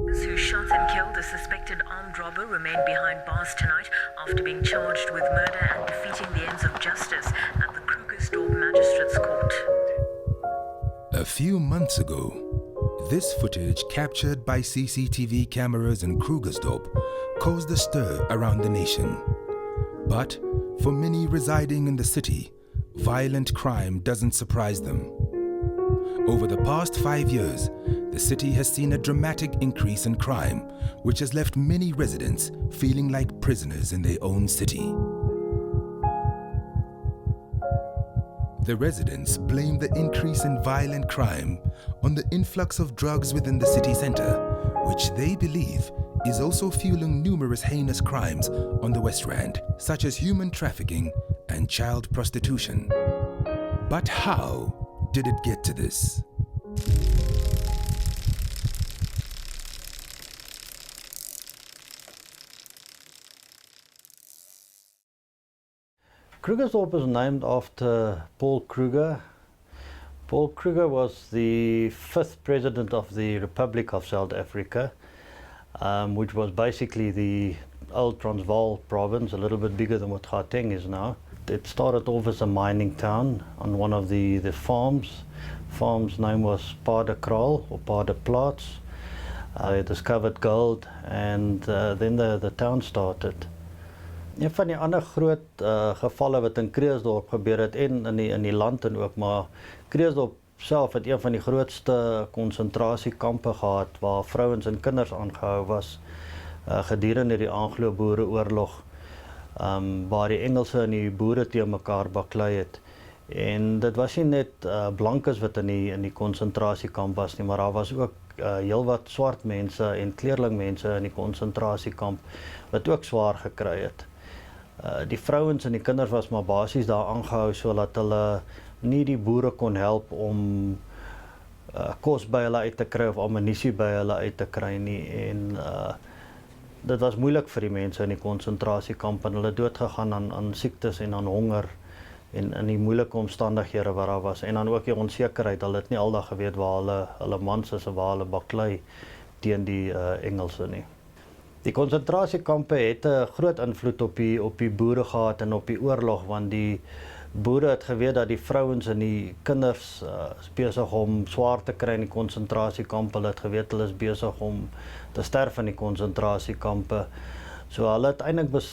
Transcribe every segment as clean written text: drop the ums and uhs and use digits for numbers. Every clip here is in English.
Those who shot and killed a suspected armed robber remain behind bars tonight after being charged with murder and defeating the ends of justice at the Krugersdorp Magistrates Court. A few months ago, this footage captured by CCTV cameras in Krugersdorp caused a stir around the nation. But for many residing in the city, violent crime doesn't surprise them. Over the past 5 years, the city has seen a dramatic increase in crime, which has left many residents feeling like prisoners in their own city. The residents blame the increase in violent crime on the influx of drugs within the city center, which they believe is also fueling numerous heinous crimes on the West Rand, such as human trafficking and child prostitution. But how did it get to this? Krugersdorp is named after Paul Kruger. Paul Kruger was the 5th president of the Republic of South Africa, which was basically the old Transvaal province, a little bit bigger than what Gauteng is now. It started off as a mining town on one of the farms. Farm's name was Paardekraal or Paardeplaats. They discovered gold and then the town started. Een van die ander groot gevalle wat in Krugersdorp gebeur het en in die land en ook, maar Krugersdorp self het een van die grootste konsentrasiekampe gehad waar vrouens en kinders aangehou was gedurende die Anglo-Boereoorlog, waar die Engelse en die boere teen mekaar baklei het. En dit was nie net blankes wat in die konsentrasiekamp was nie, maar daar was ook heelwat swart mense en kleurlingmense in die konsentrasiekamp wat ook swaar gekry het. Die vrouens en die kinders was maar basies daar aangehou sodat hulle nie die boere kon help om kos by hulle uit te kry of ammunisie by hulle uit te kry nie. En dit was moeilik vir die mense in die konsentrasiekamp en hulle doodgegaan aan siektes en aan honger en in die moeilike omstandighede wat daar was. En dan ook die onsekerheid, hulle het nie aldag geweet waar hulle mans is en waar hulle baklei teen die Engelse nie. Die konsentrasiekampe het 'n groot invloed op die boere gehad en op die oorlog, want die boere het geweet dat die vrouens en die kinders is besig om swaar te kry in die konsentrasiekampe. Hulle het geweet hulle is besig om te sterf in die konsentrasiekampe. So hulle het eintlik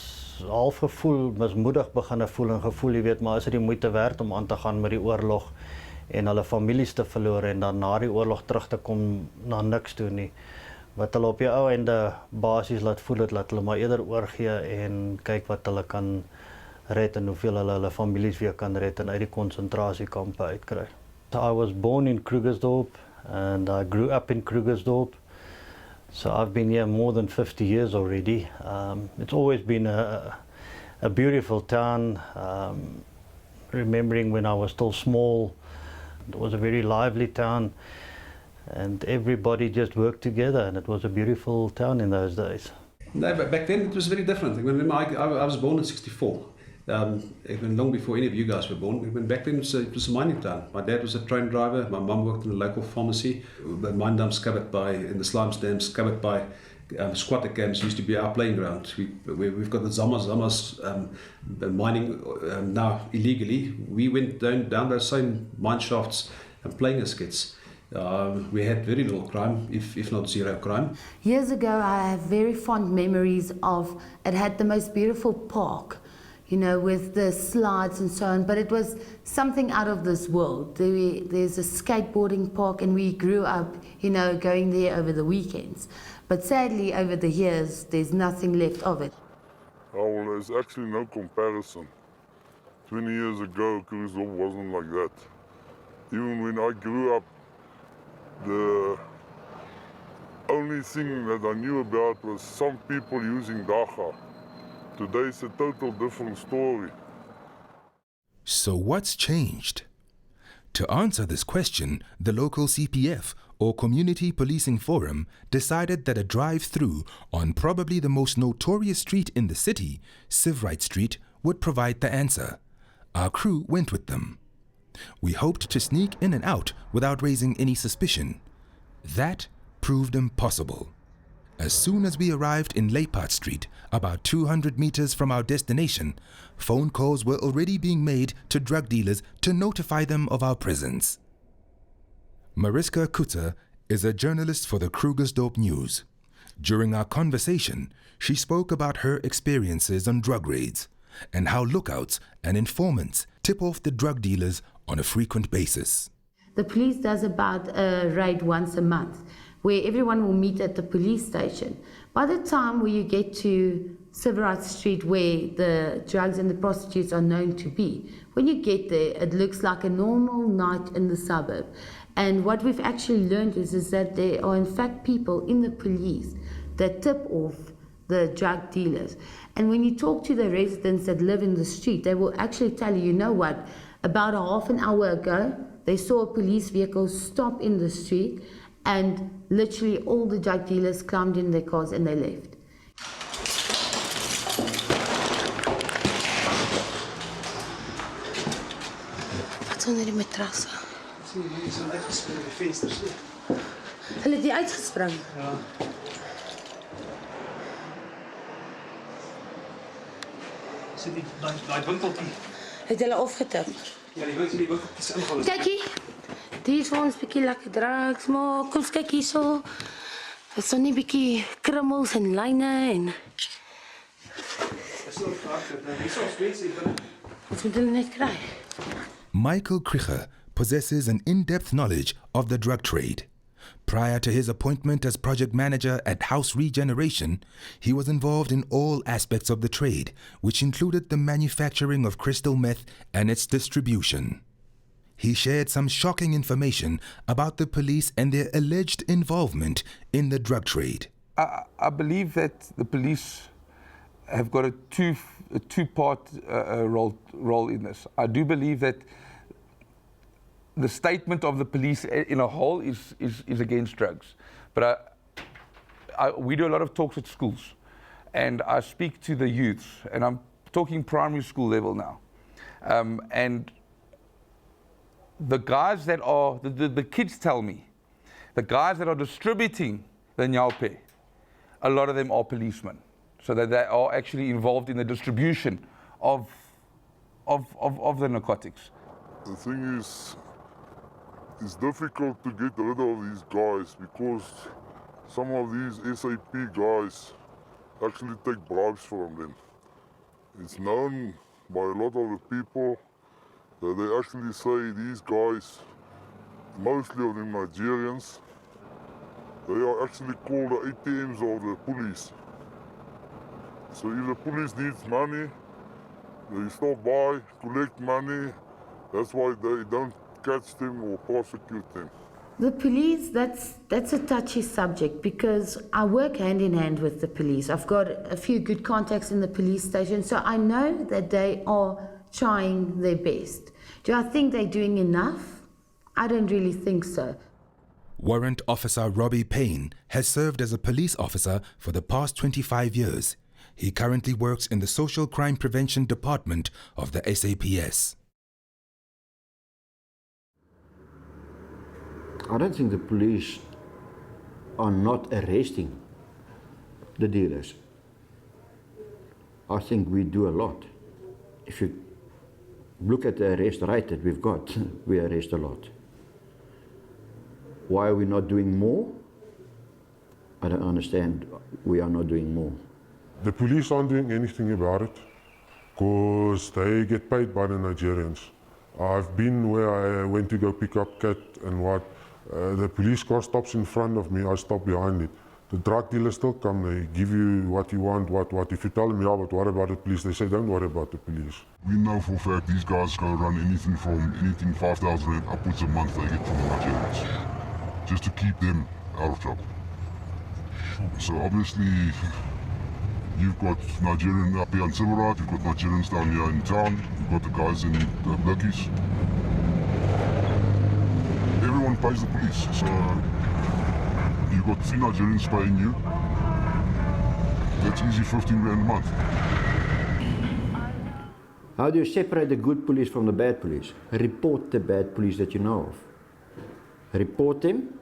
half gevoel, mismoedig begin voel en gevoel, jy weet, maar is dit die moeite werd om aan te gaan met die oorlog en hulle families te verloor en dan na die oorlog terug te kom na niks toe nie. Wat hulle op die ou einde basies laat voel het, laat hulle maar eerder oorgee en kyk wat hulle kan red en hoeveel hulle families weer kan red en uit die konsentrasiekampe uitkry. So I was born in Krugersdorp and I grew up in Krugersdorp. So I've been here more than 50 years already. It's always been a beautiful town. Remembering when I was still small, it was a very lively town. And everybody just worked together, and it was a beautiful town in those days. No, but back then it was very different. I was born in '64. Long before any of you guys were born. Back then it was a mining town. My dad was a train driver. My mum worked in a local pharmacy. The mine dumps covered by, and the slimes dams covered by squatter camps used to be our playing ground. We've got the Zamas mining now illegally. We went down those same mine shafts and playing as kids. We had very little crime, if not zero crime. Years ago, I have very fond memories of, it had the most beautiful park, you know, with the slides and so on, but it was something out of this world. There's a skateboarding park and we grew up, you know, going there over the weekends. But sadly, over the years, there's nothing left of it. Oh, well, there's actually no comparison. 20 years ago, Krugersdorp wasn't like that. Even when I grew up, the only thing that I knew about was some people using dagga. Today it's a total different story. So what's changed? To answer this question, the local CPF, or Community Policing Forum, decided that a drive-through on probably the most notorious street in the city, Sivright Street, would provide the answer. Our crew went with them. We hoped to sneak in and out without raising any suspicion. That proved impossible. As soon as we arrived in Leipart Street, about 200 meters from our destination, phone calls were already being made to drug dealers to notify them of our presence. Mariska Kutter is a journalist for the Krugersdorp News. During our conversation, she spoke about her experiences on drug raids and how lookouts and informants tip off the drug dealers on a frequent basis. The police does about a raid once a month where everyone will meet at the police station. By the time where you get to Silverite Street where the drugs and the prostitutes are known to be, when you get there, it looks like a normal night in the suburb. And what we've actually learned is that there are in fact people in the police that tip off the drug dealers. And when you talk to the residents that live in the street, they will actually tell you, you know what, about a half an hour ago, they saw a police vehicle stop in the street and literally all the drug dealers climbed in their cars and they left. Wat is onder die matrasse? Sien, hier is uitgespring in die vensters. Hulle het die uitgespring. Ja. Sien die daai winkeltjie. Het hulle afgetip. Ja, die winkeltjie is ingegaan. Kyk hier. Die is vir ons bietjie lekker drugs, maar kom kyk hierso. Dit is so 'n bietjie krummels en lyne en Dis nog hard. Nou, hierso is mense hier binne. ons moet hulle net kry. Michael Krieger possesses an in-depth knowledge of the drug trade. Prior to his appointment as project manager at House Regeneration, he was involved in all aspects of the trade, which included the manufacturing of crystal meth and its distribution. He shared some shocking information about the police and their alleged involvement in the drug trade. I believe that the police have got a two-part role in this. I do believe that the statement of the police in a whole is against drugs. But we do a lot of talks at schools, and I speak to the youths, and I'm talking primary school level now. And the guys that are, the kids tell me, the guys that are distributing the nyaupe, a lot of them are policemen. So that they are actually involved in the distribution of the narcotics. The thing is, it's difficult to get rid of these guys because some of these SAP guys actually take bribes from them. It's known by a lot of the people that they actually say these guys, mostly of them Nigerians, they are actually called the ATMs of the police. So if the police needs money, they stop by, collect money. That's why they don't catch them or prosecute them. The police, that's a touchy subject because I work hand in hand with the police. I've got a few good contacts in the police station, so I know that they are trying their best. Do I think they're doing enough? I don't really think so. Warrant Officer Robbie Payne has served as a police officer for the past 25 years. He currently works in the Social Crime Prevention Department of the SAPS. I don't think the police are not arresting the dealers. I think we do a lot. If you look at the arrest rate that we've got, we arrest a lot. Why are we not doing more? I don't understand. We are not doing more. The police aren't doing anything about it because they get paid by the Nigerians. I've been where I went to go pick up cat and what. The police car stops in front of me, I stop behind it. The drug dealers still come, they give you what you want, what. If you tell them, yeah, but what about the police? They say, don't worry about the police. We know for a fact these guys go run anything 5,000 rand upwards a month they get from the Nigerians, just to keep them out of trouble. So obviously, you've got Nigerians up here in Silverite, you've got Nigerians down here in town, you've got the guys in the Blackies. Everyone pays the police, so you've got 3 Nigerians paying you. That's easy 15 rand a month. How do you separate the good police from the bad police? Report the bad police that you know of. Report them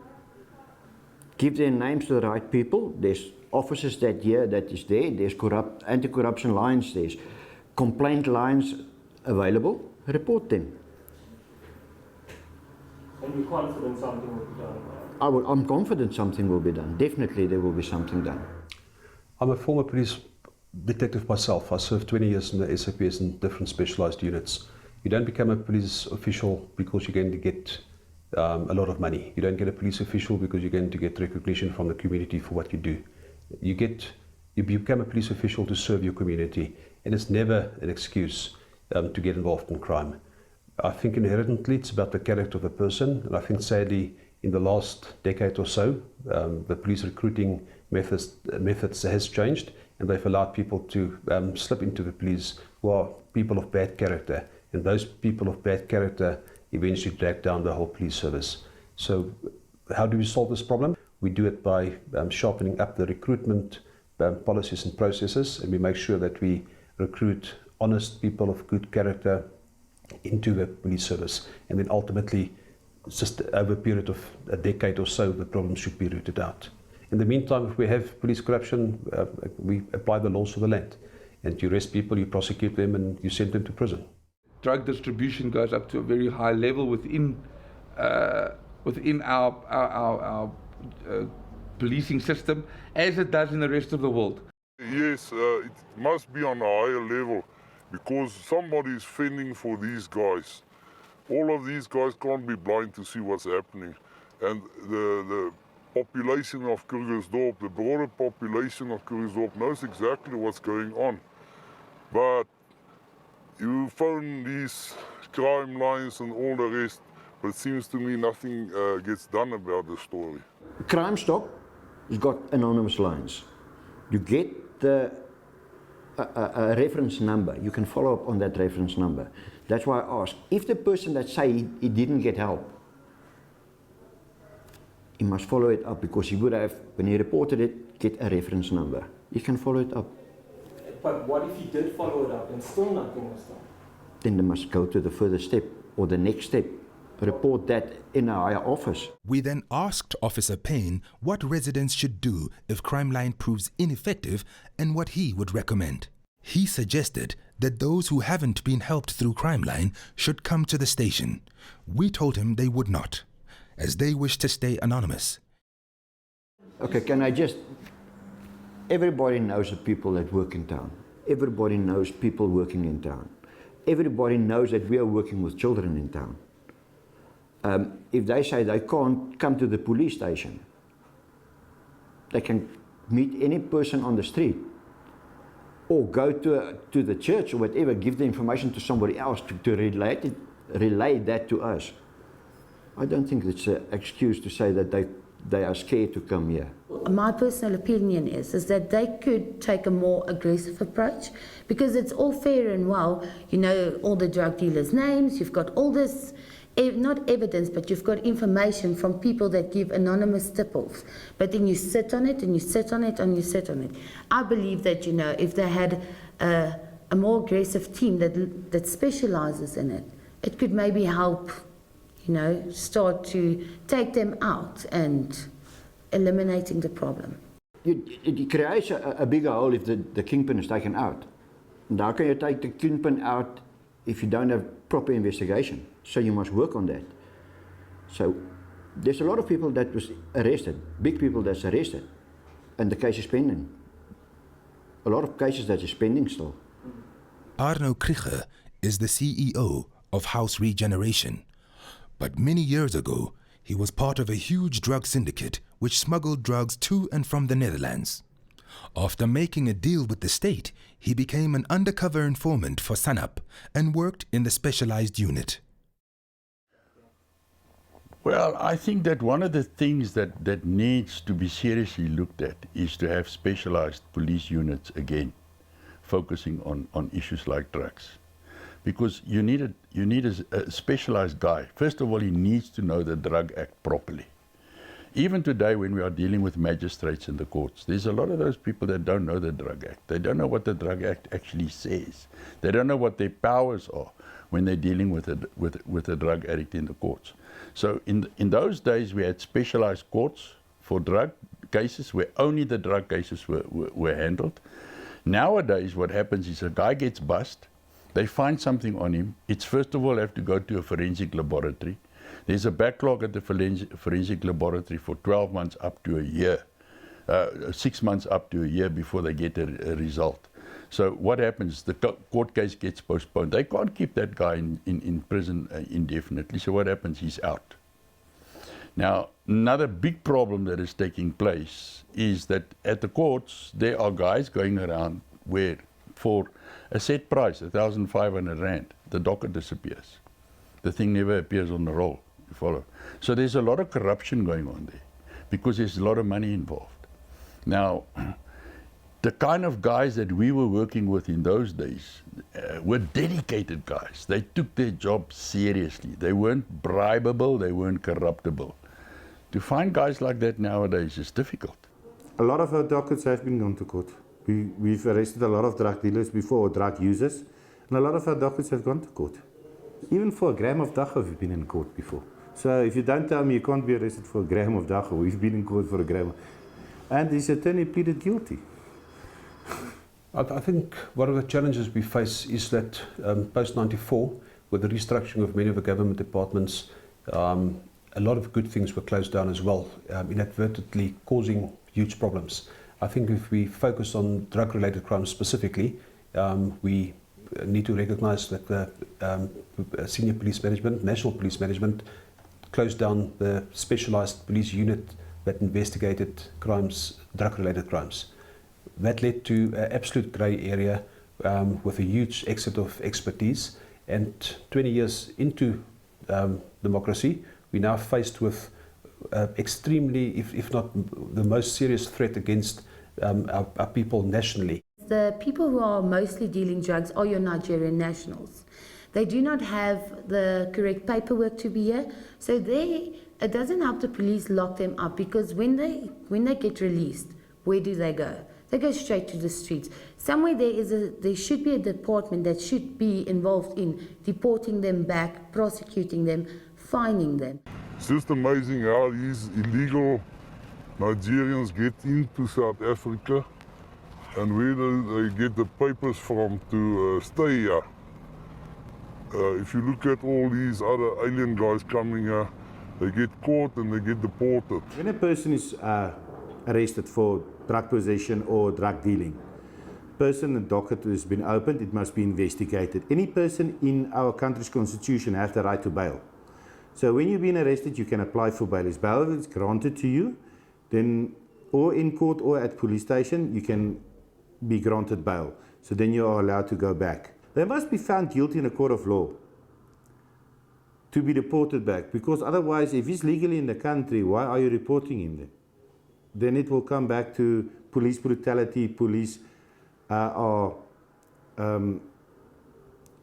give their names to the right people. There's officers that is there. There's anti-corruption lines. There's complaint lines available. Report them. And you're confident something will be done about it? I'm confident something will be done. Definitely there will be something done. I'm a former police detective myself. I served 20 years in the SAPS in different specialized units. You don't become a police official because you're going to get a lot of money. You don't get a police official because you're going to get recognition from the community for what you do. You become a police official to serve your community, and it's never an excuse to get involved in crime. I think inherently it's about the character of the person, and I think sadly in the last decade or so the police recruiting methods has changed, and they've allowed people to slip into the police who are people of bad character, and those people of bad character eventually drag down the whole police service. So how do we solve this problem? We do it by sharpening up the recruitment policies and processes, and we make sure that we recruit honest people of good character into the police service, and then ultimately, just over a period of a decade or so, the problem should be rooted out. In the meantime, if we have police corruption, we apply the laws of the land, and you arrest people, you prosecute them, and you send them to prison. Drug distribution goes up to a very high level within our policing system, as it does in the rest of the world. Yes, it must be on a higher level, because somebody is fending for these guys. All of these guys can't be blind to see what's happening. And the population of Krugersdorp, the broader population of Krugersdorp knows exactly what's going on. But you phone these crime lines and all the rest, but it seems to me nothing gets done about the story. Crime Stop has got anonymous lines. You get a reference number. You can follow up on that reference number. That's why I ask, if the person that say he didn't get help, he must follow it up, because he would have, when he reported it, get a reference number. You can follow it up. But what if he did follow it up and still nothing was done? Then they must go to the further step or the next step. Report that in a higher office. We then asked Officer Payne what residents should do if Crime Line proves ineffective and what he would recommend. He suggested that those who haven't been helped through Crime Line should come to the station. We told him they would not, as they wish to stay anonymous. Okay, can I just... Everybody knows the people that work in town. Everybody knows people working in town. Everybody knows that we are working with children in town. If they say they can't come to the police station, they can meet any person on the street, or go to the church or whatever, give the information to somebody else to relay that to us. I don't think it's an excuse to say that they are scared to come here. My personal opinion is that they could take a more aggressive approach, because it's all fair and well, you know, all the drug dealers' names, you've got all this, not evidence, but you've got information from people that give anonymous tip-offs, but then you sit on it and you sit on it and you sit on it. I believe that, you know, if they had a more aggressive team that specializes in it, it could maybe help, you know, start to take them out and eliminating the problem. It creates a bigger hole if the kingpin is taken out. And how can you take the kingpin out if you don't have proper investigation? So you must work on that. So there's a lot of people that was arrested, big people that's arrested, and the case is pending. A lot of cases that is pending still. Arno Krieger is the CEO of House Regeneration. But many years ago, he was part of a huge drug syndicate which smuggled drugs to and from the Netherlands. After making a deal with the state, he became an undercover informant for SANAP and worked in the specialized unit. Well, I think that one of the things that needs to be seriously looked at is to have specialized police units again, focusing on issues like drugs. Because you need a specialized guy. First of all, he needs to know the Drug Act properly. Even today, when we are dealing with magistrates in the courts, there's a lot of those people that don't know the Drug Act. They don't know what the Drug Act actually says. They don't know what their powers are when they're dealing with a drug addict in the courts. So in those days, we had specialized courts for drug cases where only the drug cases were handled. Nowadays, what happens is a guy gets bust, they find something on him. It's first of all have to go to a forensic laboratory. There's a backlog at the forensic laboratory for 12 months up to a year, 6 months up to a year before they get a result. So what happens? The court case gets postponed. They can't keep that guy in prison indefinitely. So what happens? He's out. Now, another big problem that is taking place is that at the courts, there are guys going around where for a set price, 1,500 rand, the docket disappears. The thing never appears on the roll, you follow? So there's a lot of corruption going on there because there's a lot of money involved. Now, the kind of guys that we were working with in those days were dedicated guys. They took their job seriously. They weren't bribable, they weren't corruptible. To find guys like that nowadays is difficult. A lot of our dockets have been gone to court. We've arrested a lot of drug dealers before, or drug users, and a lot of our dockets have gone to court. Even for a gram of dagga, we've been in court before. So if you don't tell me you can't be arrested for a gram of dagga, we've been in court for a gram. And his attorney pleaded guilty. I think one of the challenges we face is that post-94, with the restructuring of many of the government departments, a lot of good things were closed down as well, inadvertently causing huge problems. I think if we focus on drug-related crimes specifically, we need to recognize that the senior police management, national police management, closed down the specialized police unit that investigated crimes, drug-related crimes. That led to an absolute grey area with a huge exit of expertise. And 20 years into democracy, we're now faced with extremely, if not the most serious threat against our people nationally. The people who are mostly dealing drugs are your Nigerian nationals. They do not have the correct paperwork to be here, so it doesn't help the police lock them up, because when they get released, where do they go? They go straight to the streets. Somewhere there should be a department that should be involved in deporting them back, prosecuting them, fining them. It's just amazing how these illegal Nigerians get into South Africa and where do they get the papers from to stay here. If you look at all these other alien guys coming here, they get caught and they get deported. When a person is arrested for drug possession or drug dealing, person and docket has been opened, it must be investigated. Any person in our country's constitution has the right to bail. So when you've been arrested, you can apply for bail. If bail is granted to you, then or in court or at police station, you can be granted bail. So then you are allowed to go back. They must be found guilty in a court of law to be deported back, because otherwise, if he's legally in the country, why are you reporting him then? Then it will come back to police brutality. Police are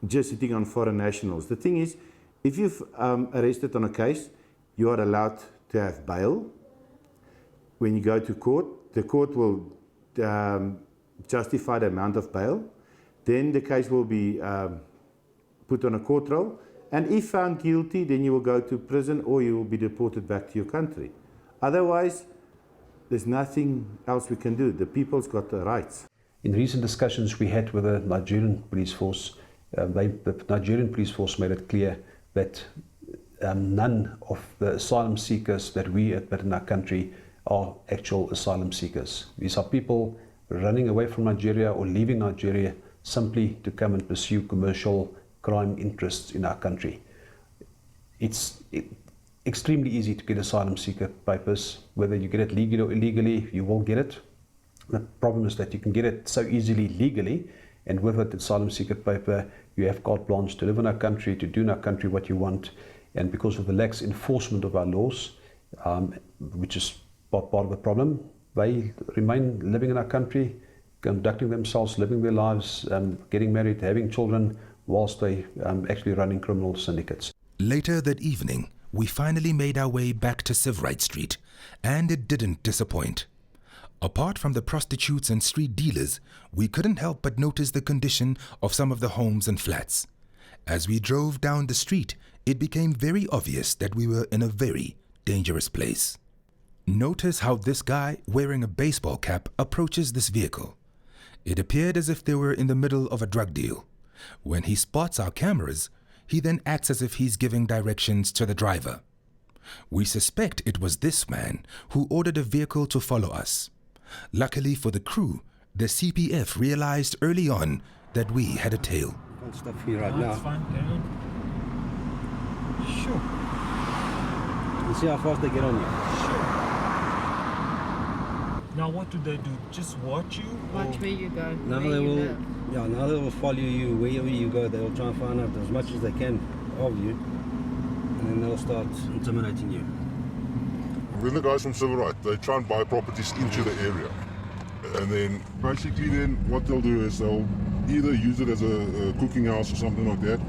just sitting on foreign nationals. The thing is, if you've arrested on a case, you are allowed to have bail. When you go to court, the court will justify the amount of bail. Then the case will be put on a court roll. And if found guilty, then you will go to prison or you will be deported back to your country. Otherwise, there's nothing else we can do. The people's got the rights. In recent discussions we had with the Nigerian police force, the Nigerian police force made it clear that none of the asylum seekers that we admit in our country are actual asylum seekers. These are people running away from Nigeria or leaving Nigeria simply to come and pursue commercial crime interests in our country. It's extremely easy to get asylum seeker papers. Whether you get it legally or illegally, you will get it. The problem is that you can get it so easily legally, and with it, asylum seeker paper, you have carte blanche to live in our country, to do in our country what you want. And because of the lax enforcement of our laws, which is part of the problem, they remain living in our country, conducting themselves, living their lives, getting married, having children, whilst they actually running criminal syndicates. Later that evening, we finally made our way back to Sivright Street, and it didn't disappoint. Apart from the prostitutes and street dealers, we couldn't help but notice the condition of some of the homes and flats. As we drove down the street, it became very obvious that we were in a very dangerous place. Notice how this guy wearing a baseball cap approaches this vehicle. It appeared as if they were in the middle of a drug deal. When he spots our cameras, he then acts as if he's giving directions to the driver. We suspect it was this man who ordered a vehicle to follow us. Luckily for the crew, the CPF realized early on that we had a tail. Can't stop here right now. That's fine, carry on. Sure. Let's see how fast they get on you. Now what do they do? Just watch you? Watch or- where you go. Now where they you will, live. now they will follow you wherever you go. They will try and find out as much as they can of you, and then they'll start intimidating you. When the guys from Civil Rights, they try and buy properties into the area. And then basically then what they'll do is they'll either use it as a cooking house or something like that,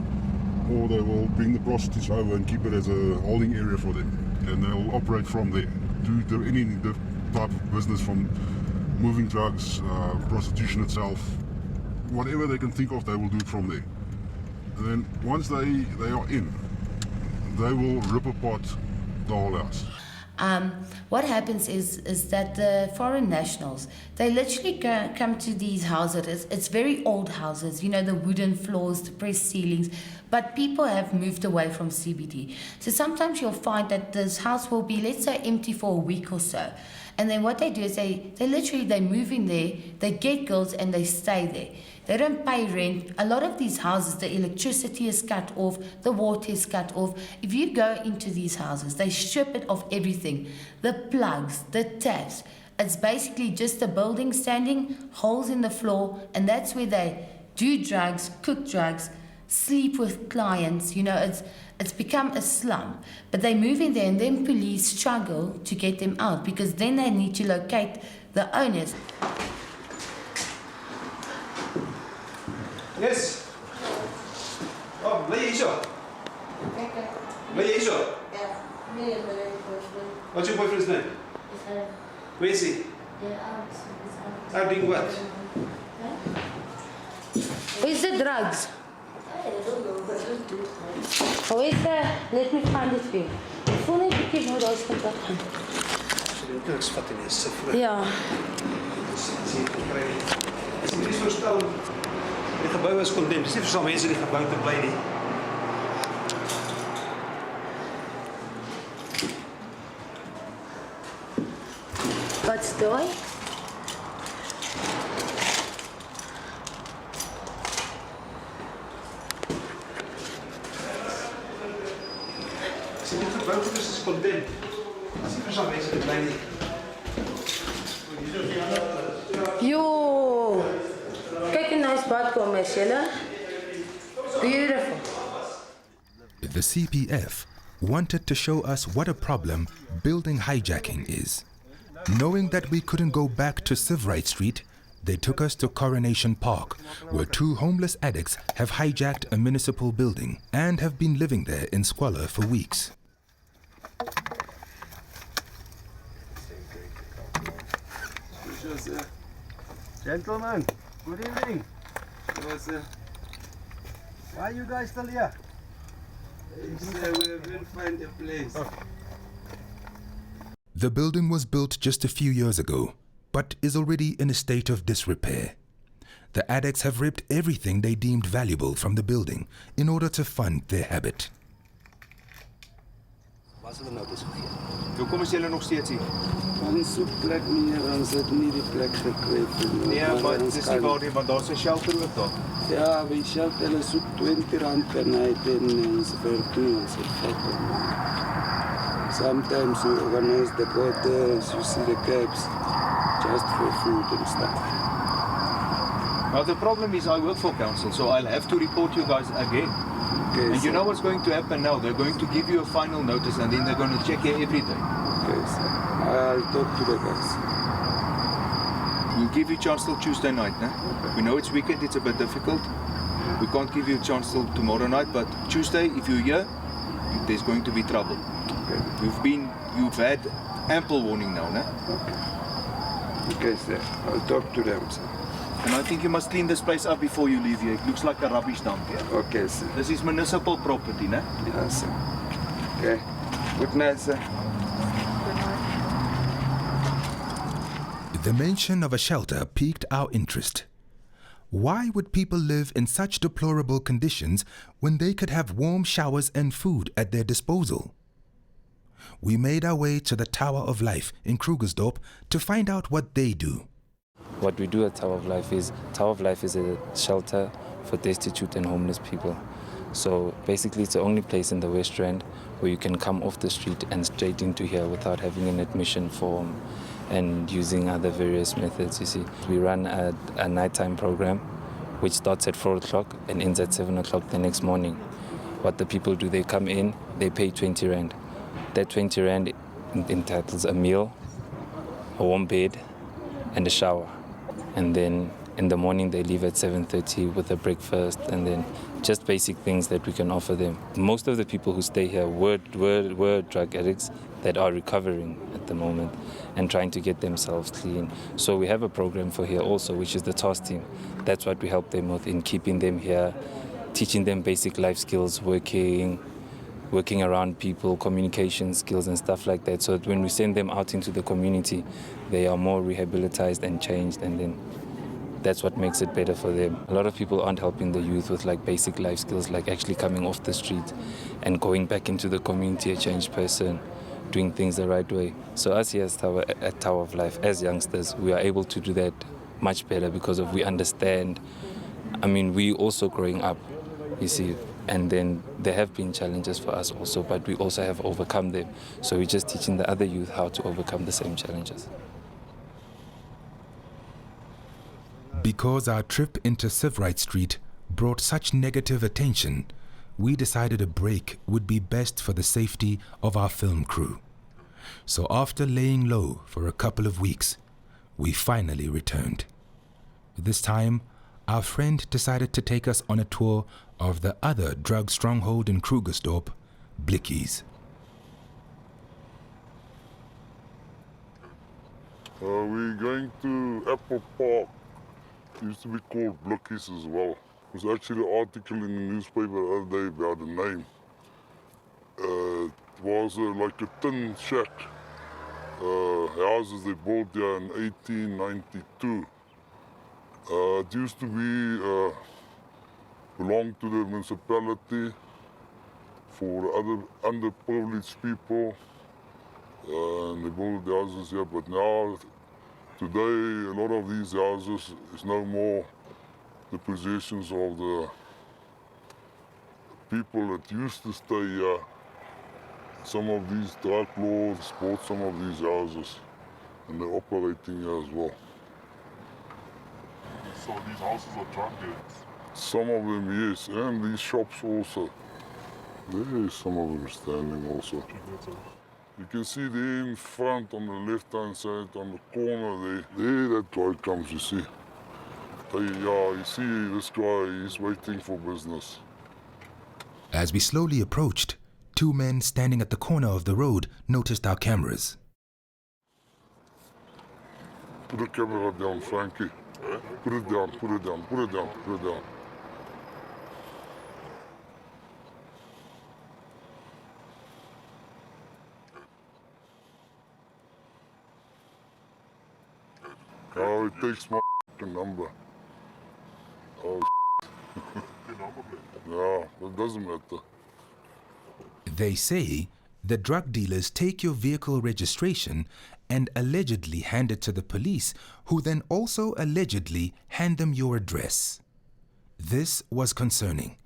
or they will bring the prostitutes over and keep it as a holding area for them. And they'll operate from there. Do any type of business, from moving drugs, prostitution itself, whatever they can think of, they will do it from there. And then once they are in, they will rip apart the whole house. What happens is that the foreign nationals, they literally come to these houses. It's very old houses, you know, the wooden floors, the pressed ceilings, but people have moved away from CBD. So sometimes you'll find that this house will be, let's say, empty for a week or so. And then what they do is they move in there, they get girls and they stay there. They don't pay rent. A lot of these houses, the electricity is cut off, the water is cut off. If you go into these houses, they strip it of everything. The plugs, the taps. It's basically just a building standing, holes in the floor, and that's where they do drugs, cook drugs, sleep with clients. You know, it's become a slum. But they move in there and then police struggle to get them out because then they need to locate the owners. Yes. Oh, bly jy hierso? Bly jy hierso? What's your boyfriend's name? Where is he? Out doing what? Where's the drugs? Where's the... Let me find it for you. Ek voel net bietjie hoe daai kontak gaan. Die drugs vat in die sif. Ja. As jy nie verstaan, die gebou is kondem. Dis nie vir so mense in die gebou te bly nie. Wat's daai? As jy nie gebou is kondem. Dis nie vir so mense te bly nie. Yo! Kyk 'n nice badkamer, is julle? Beautiful. The CPF wanted to show us what a problem building hijacking is. Knowing that we couldn't go back to Sivright Street, they took us to Coronation Park, where two homeless addicts have hijacked a municipal building and have been living there in squalor for weeks. Gentlemen, good evening. Why are you guys still here? We'll find a place. The building was built just a few years ago, but is already in a state of disrepair. The addicts have ripped everything they deemed valuable from the building in order to fund their habit. Hoekom is julle nog steeds hier? Ons soek plek meer, ons het nie die plek gekry nie. Nee, maar dit is nie waar nie, want daar's 'n shelter ook daar. Ja, we shelter, hulle soek R20 per night en ons verdoen ons het vat om. Sometimes we organize the quotas, you see the cabs, just for food and stuff. Now the problem is I work for council, so I'll have to report you guys again. Okay, and you know what's going to happen now? They're going to give you a final notice and then they're going to check you every day. Okay, sir. I'll talk to the guys. We'll give you a chance till Tuesday night, no? Okay. We know it's weekend, it's a bit difficult. We can't give you a chance till tomorrow night, but Tuesday, if you're here, there's going to be trouble. Okay. You've had ample warning now, no? Okay, sir. I'll talk to them, sir. And I think you must clean this place up before you leave here. It looks like a rubbish dump here. Okay, sir. This is municipal property, no? Yes, sir. Okay. Good night, sir. The mention of a shelter piqued our interest. Why would people live in such deplorable conditions when they could have warm showers and food at their disposal? We made our way to the Tower of Life in Krugersdorp to find out what they do. What we do at Tower of Life is a shelter for destitute and homeless people. So basically it's the only place in the West Rand where you can come off the street and straight into here without having an admission form and using other various methods, you see. We run a nighttime program which starts at 4 o'clock and ends at 7 o'clock the next morning. What the people do, they come in, they pay 20 Rand. That 20 Rand entitles a meal, a warm bed and a shower. And then in the morning they leave at 7:30 with a breakfast and then just basic things that we can offer them. Most of the people who stay here were drug addicts that are recovering at the moment and trying to get themselves clean. So we have a program for here also, which is the TOS team. That's what we help them with in keeping them here, teaching them basic life skills, working around people, communication skills and stuff like that. So that when we send them out into the community, they are more rehabilitized and changed, and then that's what makes it better for them. A lot of people aren't helping the youth with like basic life skills, like actually coming off the street and going back into the community a changed person, doing things the right way. So us here at Tower of Life, as youngsters, we are able to do that much better because we understand. I mean, we also growing up, you see, and then there have been challenges for us also, but we also have overcome them. So we're just teaching the other youth how to overcome the same challenges. Because our trip into Sivright Street brought such negative attention, we decided a break would be best for the safety of our film crew. So after laying low for a couple of weeks, we finally returned. This time, our friend decided to take us on a tour of the other drug stronghold in Krugersdorp, Blikkies. We're going to Apple Park. It used to be called Blikkies as well. There was actually an article in the newspaper the other day about the name. It was like a tin shack. Houses they built there in 1892. It used to be belonged to the municipality for the other underprivileged people. And they built the houses here, but now, today, a lot of these houses is no more the possessions of the people that used to stay here. Some of these drug lords bought some of these houses, and they're operating here as well. So these houses are drug dens? Some of them, yes, and these shops also. There is some of them standing also. You can see there in front on the left-hand side, on the corner there that guy comes, you see. Yeah, you see this guy, he's waiting for business. As we slowly approached, two men standing at the corner of the road noticed our cameras. Put the camera down, Frankie. Put it down, put it down, put it down, put it down. Oh, it takes my number. Oh, yeah, that doesn't matter. They say the drug dealers take your vehicle registration and allegedly hand it to the police, who then also allegedly hand them your address. This was concerning,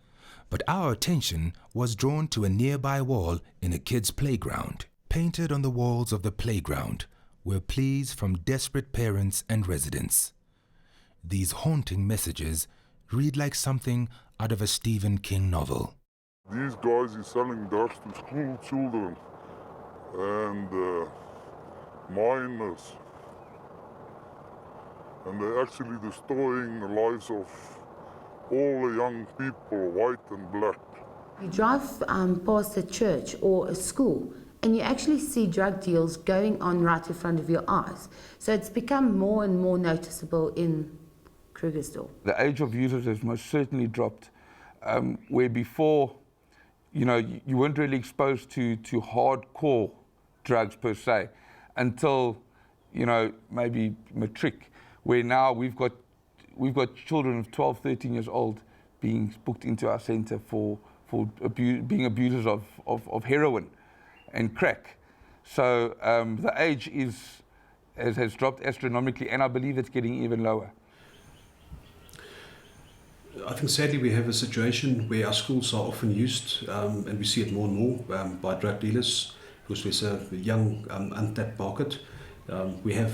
but our attention was drawn to a nearby wall in a kid's playground. Painted on the walls of the playground were pleas from desperate parents and residents. These haunting messages read like something out of a Stephen King novel. These guys are selling drugs to school children and minors. And they're actually destroying the lives of all the young people, white and black. You drive past a church or a school and you actually see drug deals going on right in front of your eyes. So it's become more and more noticeable in Krugersdorp. The age of users has most certainly dropped, where before, you know, you weren't really exposed to hardcore drugs per se until you know, maybe matric, where now we've got children of 12, 13 years old being booked into our centre for being abusers of heroin and crack. So the age has dropped astronomically, and I believe it's getting even lower. I think sadly we have a situation where our schools are often used, and we see it more and more, by drug dealers, because there's a young untapped market. We have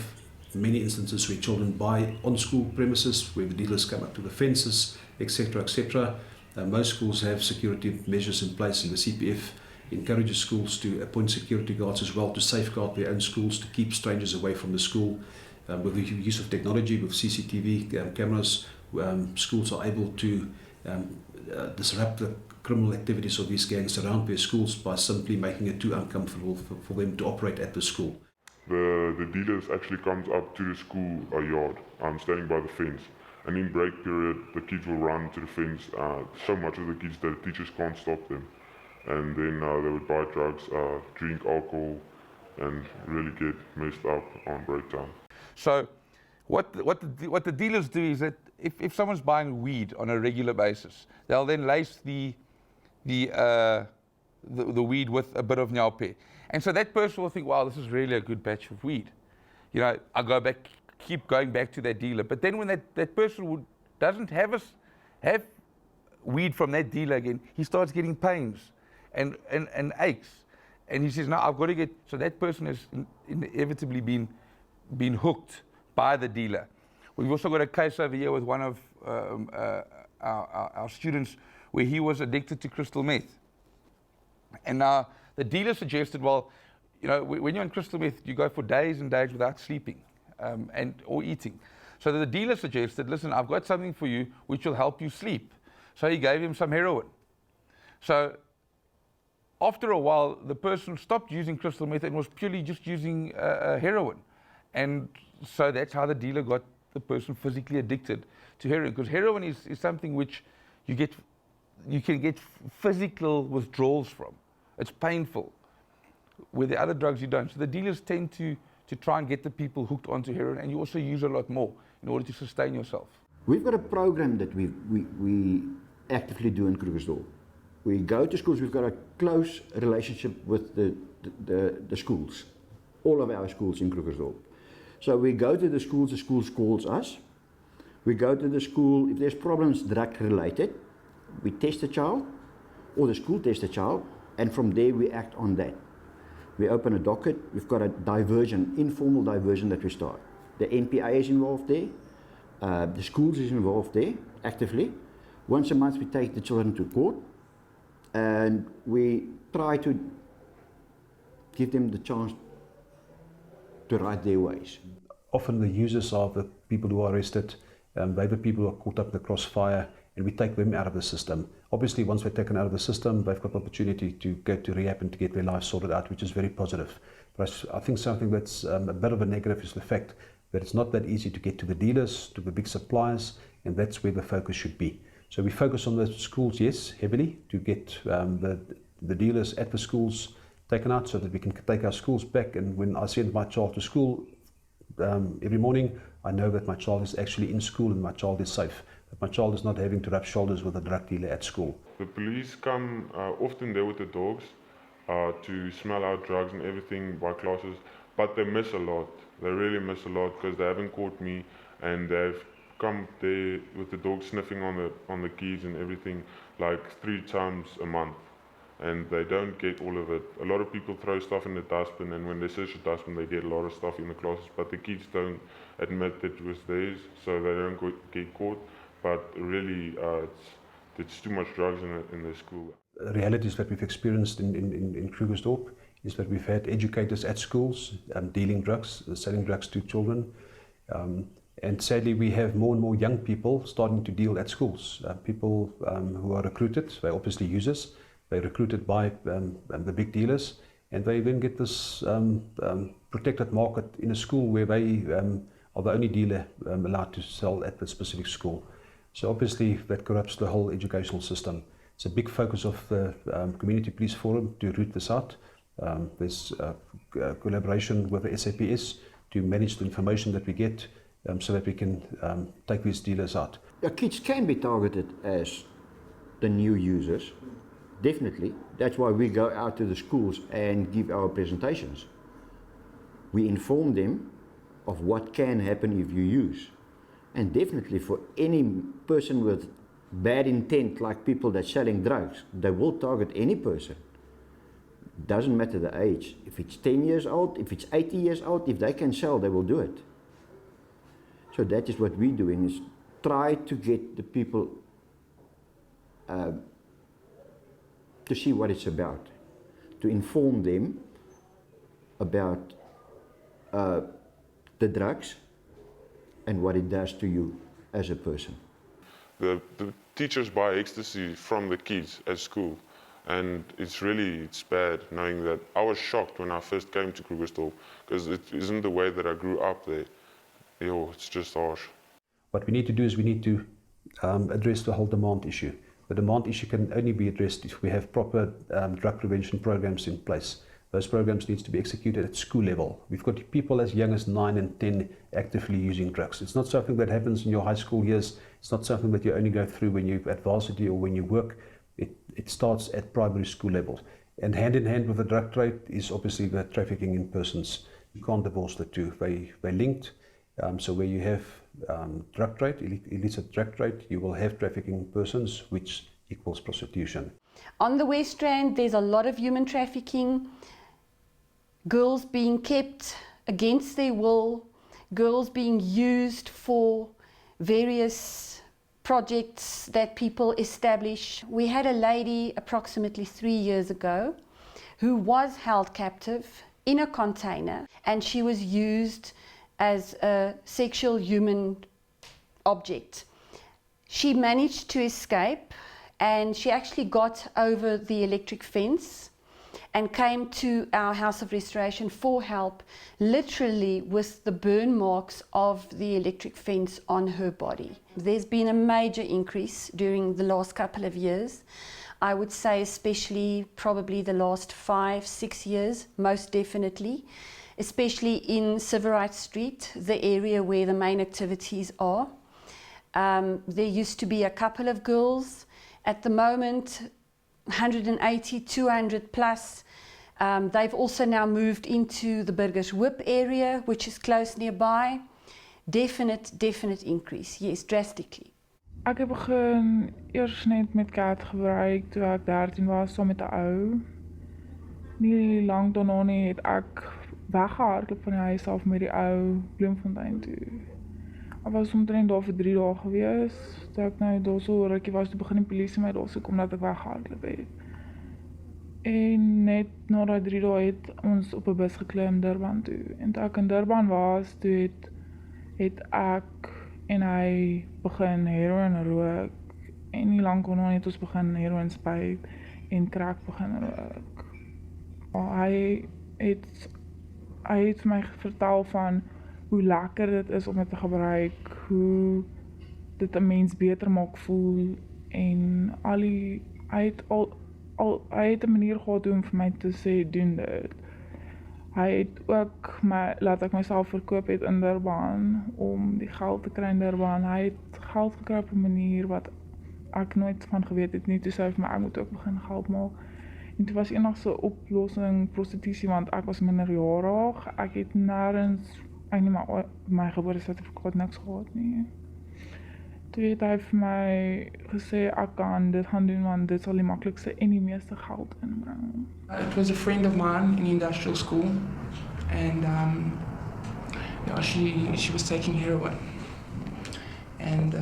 many instances where children buy on school premises, where the dealers come up to the fences, etc., etc. Most schools have security measures in place, and the CPF encourages schools to appoint security guards as well to safeguard their own schools, to keep strangers away from the school. With the use of technology, with CCTV cameras, schools are able to disrupt the criminal activities of these gangs around their schools by simply making it too uncomfortable for them to operate at the school. The dealers actually comes up to the school yard, standing by the fence, and in break period the kids will run to the fence, so much of the kids that the teachers can't stop them, and then they would buy drugs, drink alcohol, and really get messed up on break time. So what the dealers do is that if someone's buying weed on a regular basis, they'll then lace the weed with a bit of nyaupe. And so that person will think, wow, this is really a good batch of weed. You know, I keep going back to that dealer. But then when that person doesn't have weed from that dealer again, he starts getting pains and aches. And he says, no, I've got to get, so that person has inevitably been hooked by the dealer. We've also got a case over here with one of our students where he was addicted to crystal meth. And now the dealer suggested, well, you know, when you're on crystal meth, you go for days and days without sleeping or eating. So the dealer suggested, listen, I've got something for you which will help you sleep. So he gave him some heroin. So after a while, the person stopped using crystal meth and was purely just using heroin. And so that's how the dealer got the person physically addicted to heroin. Because heroin is something which you can get physical withdrawals from. It's painful. With the other drugs you don't. So the dealers tend to try and get the people hooked onto heroin, and you also use a lot more in order to sustain yourself. We've got a program that we actively do in Krugersdorp. We go to schools. We've got a close relationship with the schools, all of our schools in Krugersdorp. So we go to the schools calls us. We go to the school, if there's problems drug related, we test the child, or the school tests the child, and from there we act on that. We open a docket, we've got a diversion, informal diversion that we start. The NPA is involved there, the schools is involved there, actively. Once a month we take the children to court, and we try to give them the chance to right their ways. Often the users are the people who are arrested, they're the people who are caught up in the crossfire, and we take them out of the system. Obviously, once they're taken out of the system, they've got the opportunity to go to rehab and to get their lives sorted out, which is very positive. But I think something that's a bit of a negative is the fact that it's not that easy to get to the dealers, to the big suppliers, and that's where the focus should be. So we focus on the schools, yes, heavily, to get the dealers at the schools taken out so that we can take our schools back. And when I send my child to school every morning, I know that my child is actually in school and my child is safe. That my child is not having to rub shoulders with a drug dealer at school. The police come often there with the dogs to smell out drugs and everything by classes, but they miss a lot. They really miss a lot because they haven't caught me, and they've come there with the dog sniffing on the keys and everything like 3 times a month, and they don't get all of it. A lot of people throw stuff in the dustbin, and when they search the dustbin they get a lot of stuff in the classes, but the kids don't admit that it was theirs, so they don't get caught. But really it's too much drugs in the school. The realities that we've experienced in Krugersdorp is that we've had educators at schools dealing drugs, selling drugs to children. And sadly, we have more and more young people starting to deal at schools. People who are recruited, they're obviously users, they're recruited by the big dealers, and they then get this protected market in a school where they are the only dealer allowed to sell at the specific school. So obviously that corrupts the whole educational system. It's a big focus of the Community Police Forum to root this out. There's collaboration with the SAPS to manage the information that we get so that we can take these dealers out. Yeah, kids can be targeted as the new users, definitely. That's why we go out to the schools and give our presentations. We inform them of what can happen if you use. And definitely for any person with bad intent, like people that are selling drugs, they will target any person. Doesn't matter the age. If it's 10 years old, if it's 80 years old, if they can sell, they will do it. So that is what we're doing, is try to get the people to see what it's about, to inform them about the drugs and what it does to you as a person. The teachers buy ecstasy from the kids at school, and it's bad knowing that. I was shocked when I first came to Krugersdorp because it isn't the way that I grew up there. It's just harsh. What we need to do is we need to address the whole demand issue. The demand issue can only be addressed if we have proper drug prevention programs in place. Those programs need to be executed at school level. We've got people as young as 9 and 10 actively using drugs. It's not something that happens in your high school years. It's not something that you only go through when you're at varsity or when you work. It starts at primary school level. And hand in hand with the drug trade is obviously the trafficking in persons. You can't divorce the two. They're linked. So where you have drug trade, illicit drug trade, you will have trafficking in persons, which equals prostitution. On the West Rand, there's a lot of human trafficking. Girls being kept against their will, girls being used for various projects that people establish. We had a lady approximately 3 years ago who was held captive in a container, and she was used as a sexual human object. She managed to escape, and she actually got over the electric fence and came to our House of Restoration for help, literally with the burn marks of the electric fence on her body. There's been a major increase during the last couple of years. I would say especially probably the last 5-6 years, most definitely, especially in Siverite Street, the area where the main activities are. There used to be a couple of girls. At the moment, 180, 200 plus. They've also now moved into the Burgers Whip area, which is close nearby. Definite increase, yes, drastically. Ek het begin eers net met cat gebruik toe ek 13 was, saam met 'n ou. Nie lank daarna nie het ek weggehardloop van die huis af met die ou Bloemfontein toe. Ek was omtrent daar vir 3 dae gewees. Toe ek nou daar so rukkie was, toe begin die polisie my daar soek omdat ek weggehardloop het. En net na daai 3 dae het ons op 'n bus geklim Durban toe. En toe ek in Durban was, toe het ek en hy begin heroin rook. En nie lank daarna het ons begin heroin spuit en crack begin rook. Hy het my vertel van hoe lekker dit is om dit te gebruik, hoe dit 'n mens beter maak voel, en hy het 'n manier gehad om vir my te sê doen dit. Hy het ook laat ek myself verkoop het in Durban om die geld te kry in Durban. Hy het geld gekry op 'n manier wat ek nooit van geweet het nie. Toe sê hy vir my ek moet ook begin geld maak. En toe was enigste oplossing prostitusie, want ek was minderjarig. Ek het nêrens eintlik my geboortesertifikaat niks gehad nie. Toe het hy vir my gesê ek kan dit gaan doen want dit sal die maklikste en die meeste geld inbring. It was a friend of mine in industrial school, and she was taking heroin, and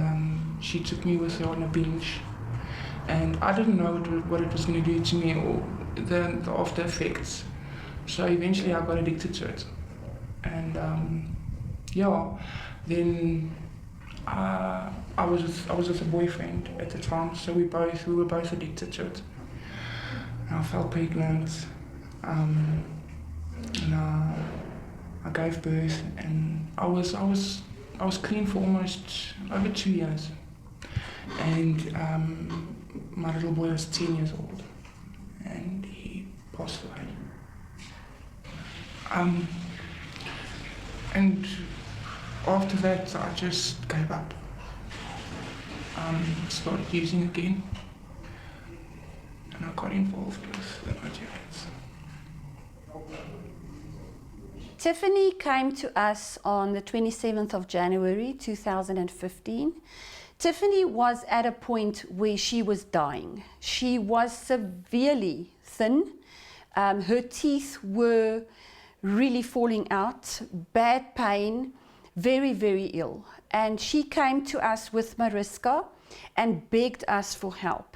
she took me with her on a binge, and I didn't know what it was going to do to me or the after effects. So eventually I got addicted to it, and then I was with a boyfriend at the time, so we were both addicted to it. And I fell pregnant, and I gave birth, and I was clean for almost over 2 years, and my little boy was 10 years old, and he passed away. And after that, I just gave up. Started using again, and I got involved with the Nigerians. Tiffany came to us on the 27th of January 2015. Tiffany was at a point where she was dying. She was severely thin. Her teeth were really falling out, bad pain, very, very ill. And she came to us with Mariska and begged us for help.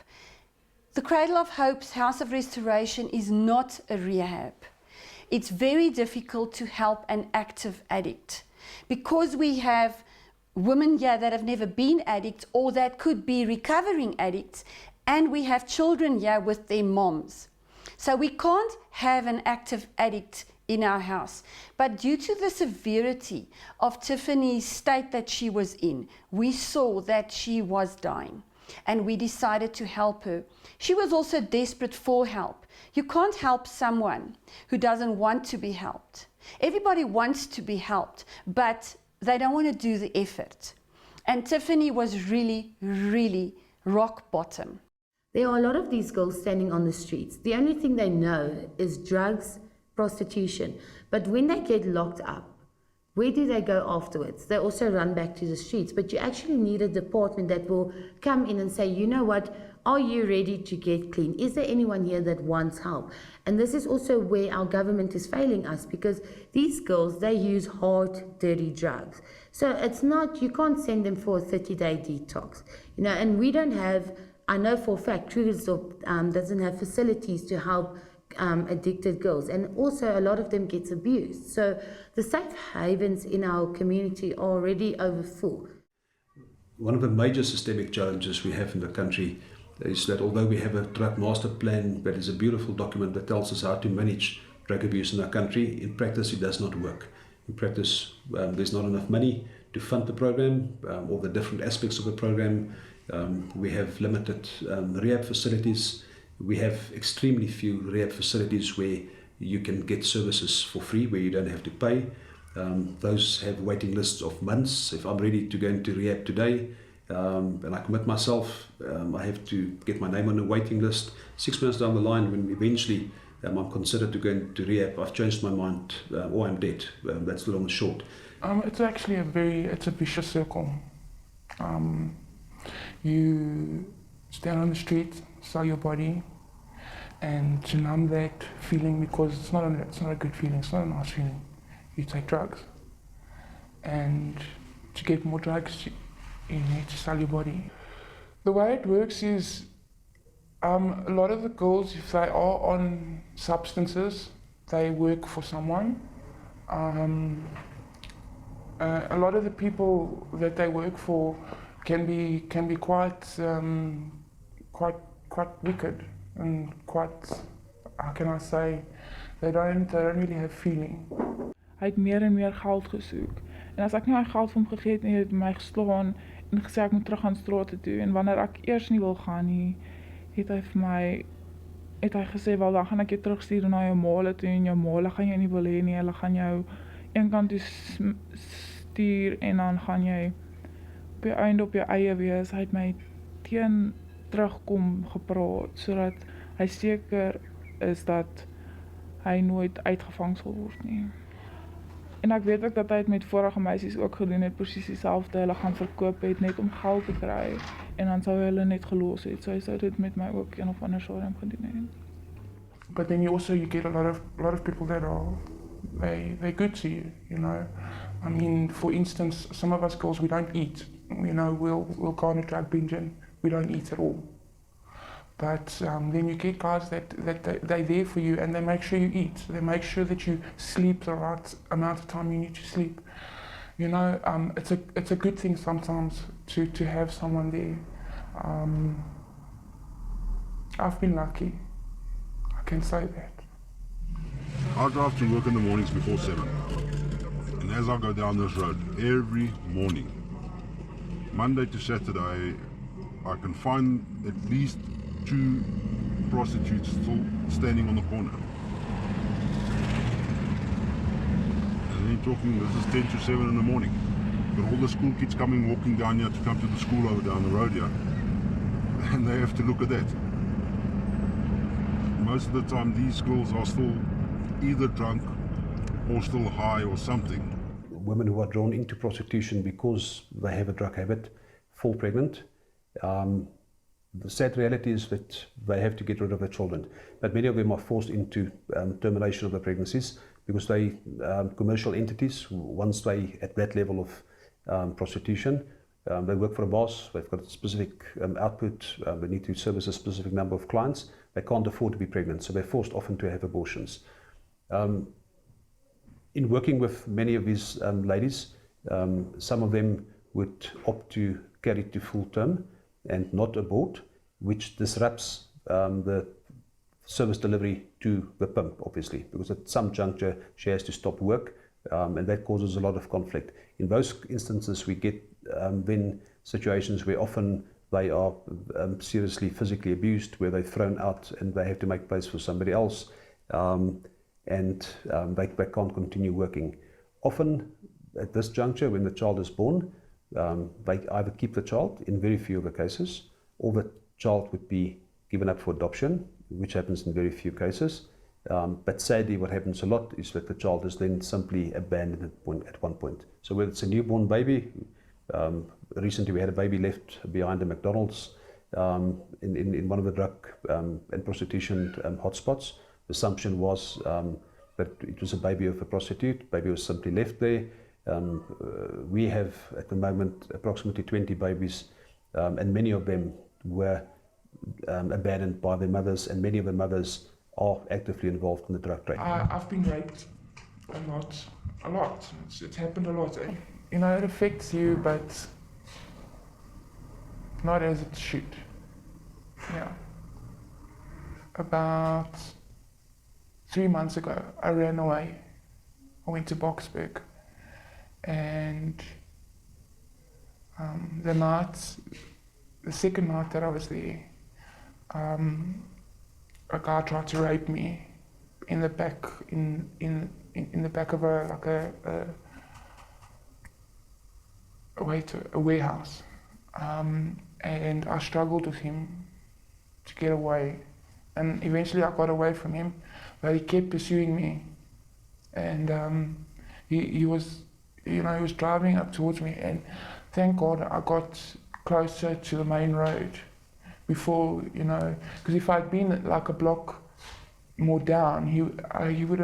The Cradle of Hope's House of Restoration is not a rehab. It's very difficult to help an active addict because we have women here that have never been addicts or that could be recovering addicts, and we have children here with their moms. So we can't have an active addict in our house. But due to the severity of Tiffany's state that she was in, we saw that she was dying and we decided to help her. She was also desperate for help. You can't help someone who doesn't want to be helped. Everybody wants to be helped, but they don't want to do the effort. And Tiffany was really, really rock bottom. There are a lot of these girls standing on the streets. The only thing they know is drugs, prostitution. But when they get locked up, where do they go afterwards? They also run back to the streets. But you actually need a department that will come in and say, you know what, are you ready to get clean? Is there anyone here that wants help? And this is also where our government is failing us, because these girls, they use hard, dirty drugs. So it's not, you can't send them for a 30-day detox. You know, and we don't have, I know for a fact, Krugersdorp doesn't have facilities to help addicted girls, and also a lot of them gets abused. So the safe havens in our community are already over full. One of the major systemic challenges we have in the country is that although we have a drug master plan that is a beautiful document that tells us how to manage drug abuse in our country, in practice it does not work. In practice there's not enough money to fund the program, all the different aspects of the program. We have limited rehab facilities. We have extremely few rehab facilities where you can get services for free, where you don't have to pay. Those have waiting lists of months. If I'm ready to go into rehab today and I commit myself, I have to get my name on a waiting list. 6 months down the line, when eventually I'm considered to go into rehab, I've changed my mind or I'm dead. That's the long and short. It's actually it's a vicious circle. You stand on the street, sell your body, and to numb that feeling, because it's not a good feeling, it's not a nice feeling, you take drugs. And to get more drugs, you need to sell your body. The way it works is a lot of the girls, if they are on substances, they work for someone. A lot of the people that they work for can be quite wicked and quite, how can I say, they don't really have feeling. Hy het meer en meer geld gesoek. En as ek nie my geld vir hom gegee het nie, het hy my geslaan en gesê ek moet terug aan straat toe. En wanneer ek eers nie wil gaan nie, het hy gesê, wel dan gaan ek jou terugstuur na jou maale toe, en jou maale gaan jy nie wil hê nie, hulle gaan jou een kant toe stuur en dan gaan jy op jou einde op jou eie wees. Hy het my teen terugkom gepraat, sodat hy seker is dat hy nooit uitgevang sal word nie. En ek weet ook dat hy het met vorige meisies ook gedoen het, presies dieselfde, hulle gaan verkoop het net om geld te kry, en dan sou hulle net gelos het, so hy sou dit met my ook een of ander stadium gedoen het. But then you get a lot of people that are, they're good to you, you know. I mean, for instance, some of us girls, we don't eat, you know, we'll go on a drug binge and we don't eat at all. But then you get guys that they're there for you and they make sure you eat. They make sure that you sleep the right amount of time you need to sleep. You know, it's a good thing sometimes to have someone there. I've been lucky, I can say that. I drive to work in the mornings before 7. And as I go down this road, every morning, Monday to Saturday, I can find at least 2 prostitutes still standing on the corner. And then we're talking, this is 10 to 7 in the morning. Got all the school kids coming, walking down here to come to the school over down the road here. And they have to look at that. Most of the time these girls are still either drunk or still high or something. Women who are drawn into prostitution because they have a drug habit fall pregnant. The sad reality is that they have to get rid of their children, but many of them are forced into termination of the pregnancies because they commercial entities, once they at that level of prostitution, they work for a boss, they've got a specific output, they need to service a specific number of clients, they can't afford to be pregnant, so they're forced often to have abortions. In working with many of these ladies, some of them would opt to carry to full term and not abort, which disrupts the service delivery to the pimp, obviously, because at some juncture she has to stop work, and that causes a lot of conflict. In those instances, we get then situations where often they are seriously physically abused, where they're thrown out and they have to make place for somebody else, and they can't continue working. Often at this juncture, when the child is born, they either keep the child, in very few of the cases, or the child would be given up for adoption, which happens in very few cases. But sadly, what happens a lot is that the child is then simply abandoned at one point. So whether it's a newborn baby, recently we had a baby left behind a McDonald's in one of the drug and prostitution hotspots. The assumption was that it was a baby of a prostitute. Baby was simply left there. We have at the moment approximately 20 babies, and many of them were abandoned by their mothers, and many of the mothers are actively involved in the drug trade. I've been raped a lot. It's happened a lot. You know, it affects you, but not as it should. Yeah. About 3 months ago, I ran away. I went to Boksburg, and the second night that I was there, a guy tried to rape me in the back in the back of a warehouse, and I struggled with him to get away, and eventually I got away from him, but he kept pursuing me, and he was driving up towards me, and thank God I got closer to the main road before, because if I'd been like a block more down, he would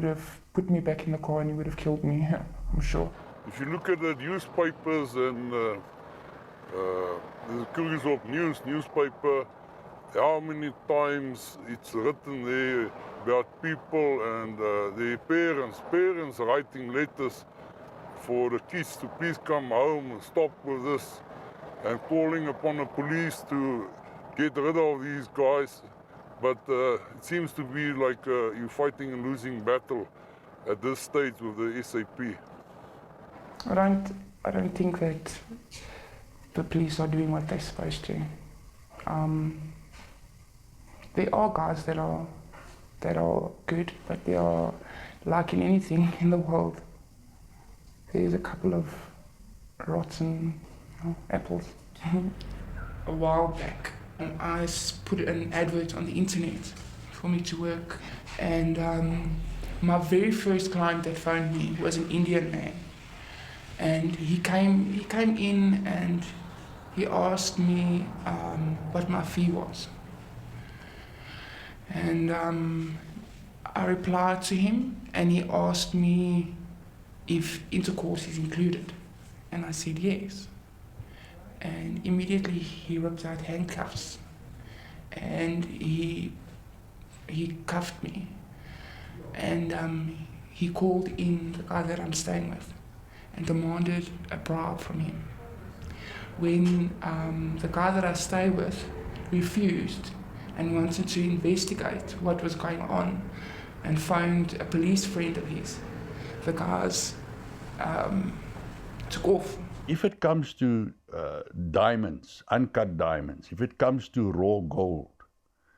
have put me back in the car and he would have killed me, I'm sure. If you look at the newspapers and the Krugersdorp newspaper, how many times it's written there about people and their parents writing letters for the kids to please come home and stop with this, and calling upon the police to get rid of these guys. But it seems to be like you're fighting a losing battle at this stage with the SAP. I don't think that the police are doing what they're supposed to. There are guys that are good, but they are, like in anything in the world, there's a couple of rotten apples. A while back, I put an advert on the internet for me to work, and my very first client that phoned me was an Indian man, and he came in and he asked me what my fee was, and I replied to him, and he asked me if intercourse is included, and I said yes. And immediately he ripped out handcuffs, and he cuffed me, and he called in the guy that I'm staying with and demanded a bribe from him. When the guy that I stay with refused and wanted to investigate what was going on and phoned a police friend of his, the guys took off. If it comes to diamonds, uncut diamonds, if it comes to raw gold,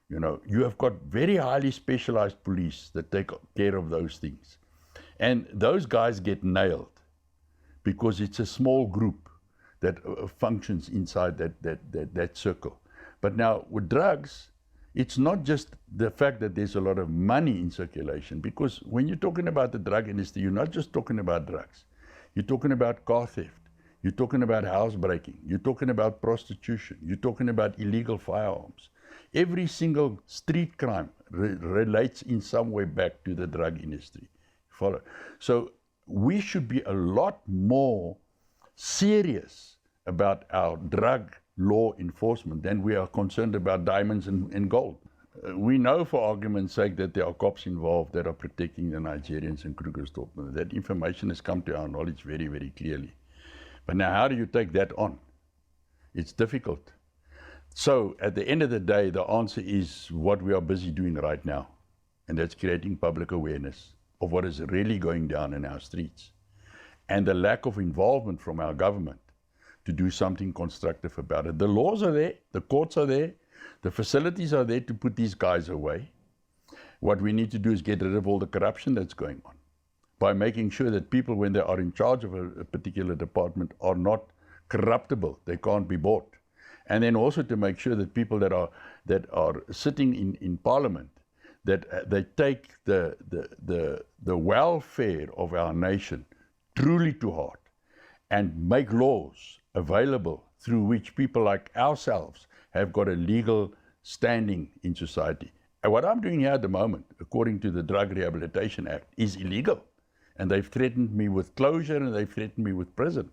you have got very highly specialized police that take care of those things. And those guys get nailed because it's a small group that functions inside that circle. But now with drugs, it's not just the fact that there's a lot of money in circulation, because when you're talking about the drug industry, you're not just talking about drugs. You're talking about car theft. You're talking about housebreaking. You're talking about prostitution. You're talking about illegal firearms. Every single street crime relates in some way back to the drug industry. Follow? So we should be a lot more serious about our drug law enforcement than we are concerned about diamonds and gold. We know, for argument's sake, that there are cops involved that are protecting the Nigerians in Krugersdorp. That information has come to our knowledge very, very clearly. But now, how do you take that on? It's difficult. So, at the end of the day, the answer is what we are busy doing right now, and that's creating public awareness of what is really going down in our streets, and the lack of involvement from our government to do something constructive about it. The laws are there, the courts are there, the facilities are there to put these guys away. What we need to do is get rid of all the corruption that's going on by making sure that people, when they are in charge of a particular department, are not corruptible. They can't be bought. And then also to make sure that people that are sitting in Parliament, that they take the welfare of our nation truly to heart and make laws available through which people like ourselves have got a legal standing in society. And what I'm doing here at the moment, according to the Drug Rehabilitation Act, is illegal. And they've threatened me with closure and they've threatened me with prison.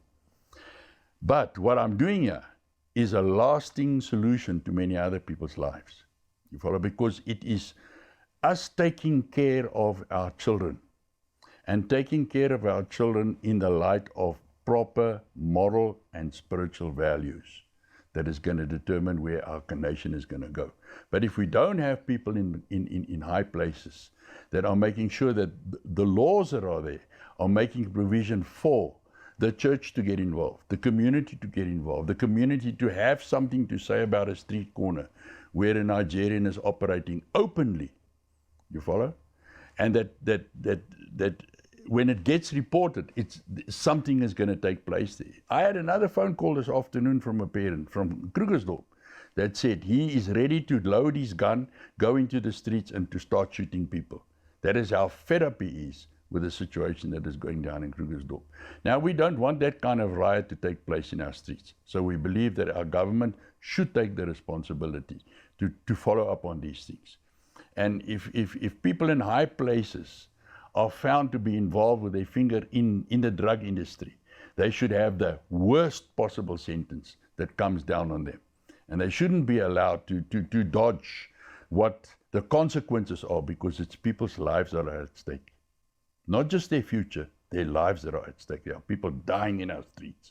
But what I'm doing here is a lasting solution to many other people's lives. You follow? Because it is us taking care of our children, and taking care of our children in the light of proper moral and spiritual values that is going to determine where our nation is going to go. But if we don't have people in high places that are making sure that the laws that are there are making provision for the church to get involved, the community to get involved, the community to have something to say about a street corner where a Nigerian is operating openly, you follow? And that when it gets reported, something is going to take place there. I had another phone call this afternoon from a parent from Krugersdorp that said he is ready to load his gun, go into the streets and to start shooting people. That is how fed up he is with the situation that is going down in Krugersdorp. Now, we don't want that kind of riot to take place in our streets. So we believe that our government should take the responsibility to follow up on these things. And if people in high places are found to be involved with their finger in the drug industry, they should have the worst possible sentence that comes down on them. And they shouldn't be allowed to dodge what the consequences are, because it's people's lives that are at stake. Not just their future, their lives that are at stake. There are people dying in our streets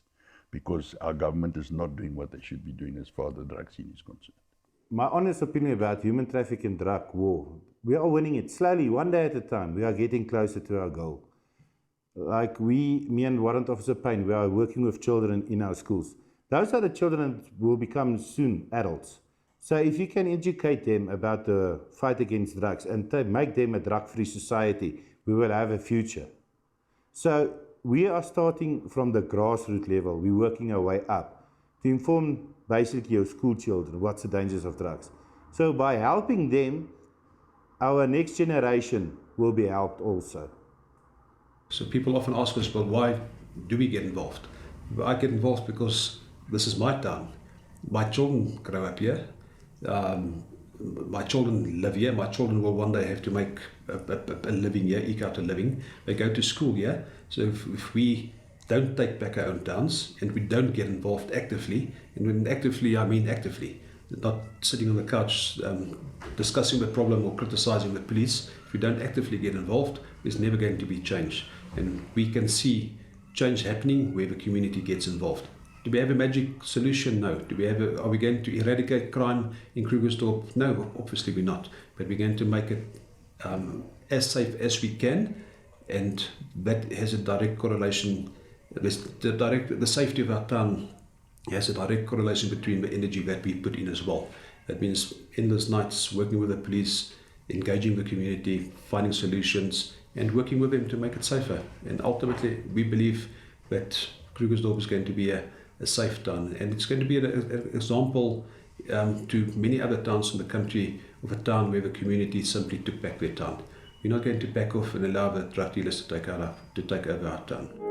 because our government is not doing what they should be doing as far as the drug scene is concerned. My honest opinion about human trafficking and drug war, we are winning it slowly, one day at a time. We are getting closer to our goal. Like me and Warrant Officer Payne, we are working with children in our schools. Those are the children that will become soon adults. So if you can educate them about the fight against drugs and make them a drug-free society, we will have a future. So we are starting from the grassroots level. We're working our way up to inform basically your school children what's the dangers of drugs. So by helping them, our next generation will be helped also. So people often ask us, well, why do we get involved? Well, I get involved because this is my town. My children grow up here. My children live here. My children will one day have to make a living here, eke out a living. They go to school here. So if we don't take back our own towns and we don't get involved actively, and when actively I mean actively, not sitting on the couch discussing the problem or criticizing the police. If we don't actively get involved, there's never going to be change. And we can see change happening where the community gets involved. Do we have a magic solution? No. Are we going to eradicate crime in Krugersdorp? No, obviously we're not. But we're going to make it as safe as we can, and that has a direct correlation. The safety of our town has a direct correlation between the energy that we put in as well. That means endless nights working with the police, engaging the community, finding solutions, and working with them to make it safer. And ultimately, we believe that Krugersdorp is going to be a safe town, and it's going to be an example to many other towns in the country of a town where the community simply took back their town. We're not going to back off and allow the drug dealers to take over our town.